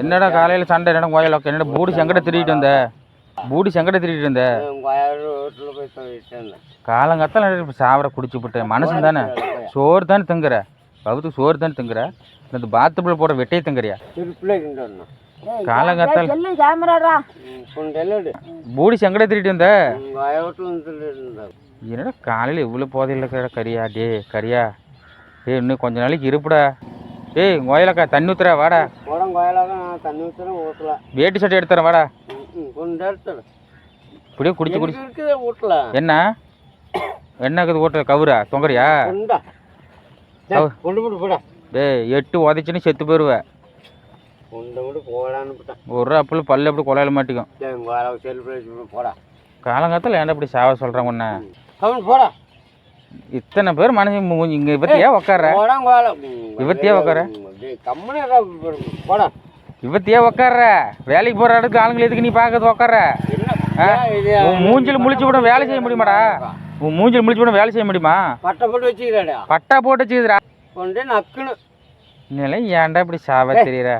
என்னடா காலையில் சண்டை என்னடா கோயில என்னடா பூடி சங்கடை திருடிட்டு வந்த பூடி சங்கடை திருடிட்டு வந்த காலங்காத்தால சாவர குடிச்சு விட்டேன் மனுஷன் தானே சோறு தானே திங்குற பகுத்துக்கு சோறு தானே திங்குற இந்த பாத்ரூமில் போடுற வெட்டையை திங்குறியா காலங்காத்தால பூடி சங்கடை திருடிட்டு வந்த என்னடா காலையில் இவ்வளோ போதையில் கரியா டே கரியா டே இன்னும் கொஞ்ச நாளைக்கு இருப்புடா டேய் கோயிலக்கா தண்ணி ஊத்துறா வாடா தண்ணி ஊற்றலாம் வேட்டி சட்டை எடுத்துறேன் வாடா இப்படியே குடிச்சு குடிச்சு ஊட்டலாம் என்ன என்னக்குது ஓட்ட கவுரா தொங்கறியா டேய் 8 உதச்சின்னு செத்து போயிடுவேன் ஒரு அப்பில் பல்லு எப்படி கொலையில மாட்டிக்கும் போடா காலங்காலத்தில் ஏன்டா இப்படி சாவ சொல்கிறேன் உன்ன போடா இத்தனை பேர் மனுஷன் இங்கே இவத்தியா உக்கார இவத்தியா உக்கார போடா இவத்தியா உக்கார வேலைக்கு போகிற இடத்துக்கு ஆளுங்களை எதுக்கு நீ பார்க்கறது உக்கார உன் மூஞ்சில் முழிச்சு விட வேலை செய்ய முடியுமாடா உன் மூஞ்சில் முழிச்சு விட வேலை செய்ய முடியுமா பட்டை போட்டு வச்சுக்கிறாடா பட்டா போட்டு வச்சுக்கிறா கொண்டு நக்குன்னு இல்லை ஏன்டா இப்படி சாவ தெரியுற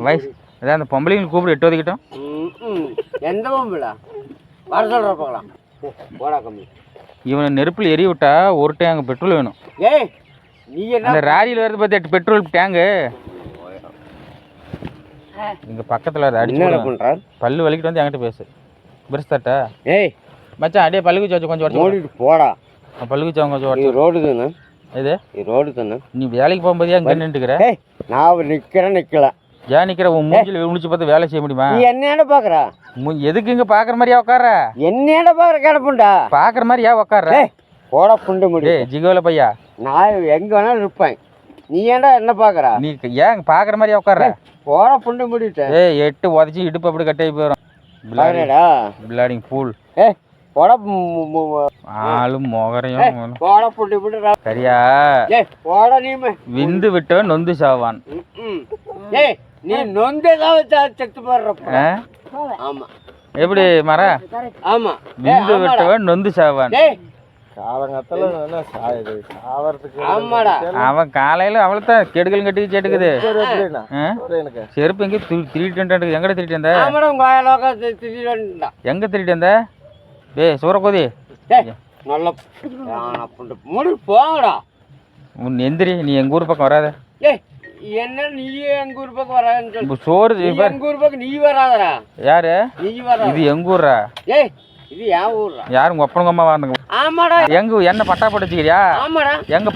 வயசு அதான் அந்த பொம்பளைங்களுக்கு கூப்பிட்டு 8 ஒதுக்கிட்டோம் எந்த பொம்பளை வர சொல்கிற பார்க்கலாம் போடா கம்மி இவனை நெருப்பில் எரிய விட்டா ஒரு டேங்க் பெட்ரோல் வேணும் ஏய் நீ என்ன அந்த ராரியில் வருது பார்த்து 8 பெட்ரோல் டேங்கு இங்கே பக்கத்தில் அடிச்சு பல்லு வலிக்கிட்டு வந்து என்கிட்ட பேசு பிரஸ் தட்டா ஏய் மச்சான் அப்படியே பல்லு குச்சி வச்சு கொஞ்சம் ஓடிட்டு போடா பல்லு குச்சி அவங்க கொஞ்சம் ரோடு தானே இது ரோடு தானே நீ வேலைக்கு போகும்போது ஏன் நின்றுக்கிற நான் நிற்கல ஏன் நிற்கிற உன் மூஞ்சில் முடிச்சு பார்த்து வேலை செய்ய முடியுமா நீ என்னையாட பார்க்குறா எதுக்கு இங்கே பார்க்குற மாதிரியா உட்கார என்னையாட பார்க்குற கிடப்புண்டா பார்க்குற மாதிரி ஏன் உட்கார போட புண்டு முடி ஜிகோல பையா நான் எங்கே வேணாலும் இருப்பேன் நீ ஏன்டா என்ன பார்க்குறா நீ ஏன் பார்க்குற மாதிரியா உட்கார போட புண்டு முடிட்டேன் 8 உதச்சி இடுப்பு அப்படி கட்டாயி போயிடும் பிளாடிங் ஃபூல் போட ஆளும் மொகரையும் போட புண்டு புண்டு சரியா போட நீமே விந்து விட்டவன் நொந்து சாவான் ஏய் நீ நொந்தேதான் செத்து போடுற ஆமா எப்படி மர ஆமா விந்து விட்டவன் நொந்து சாவான் அவன் காலையில அவளைத்தான் கெடுக்கல் கட்டி செட்டுக்குது செருப்பு எங்க திருட்டு எங்கட திருட்டு வந்த எங்க திருட்டு வந்த டேய் சூரக்கோதி நல்ல போங்கடா உன் எந்திரி நீ எங்க ஊர் பக்கம் வராத என்ன நீ எங்க ஊர் பக்கம் வராதுன்னு சோறு எங்க ஊர் பக்கம் நீ வராதடா யாரு நீ வர இது எங்க ஊரா ஏய் இது என் ஊர்டா யாரு உங்க அப்பனுங்க அம்மா வாங்க ஆமாடா எங்க என்ன பட்டா போட்டு வச்சுக்கிறியா ஆமாடா எங்க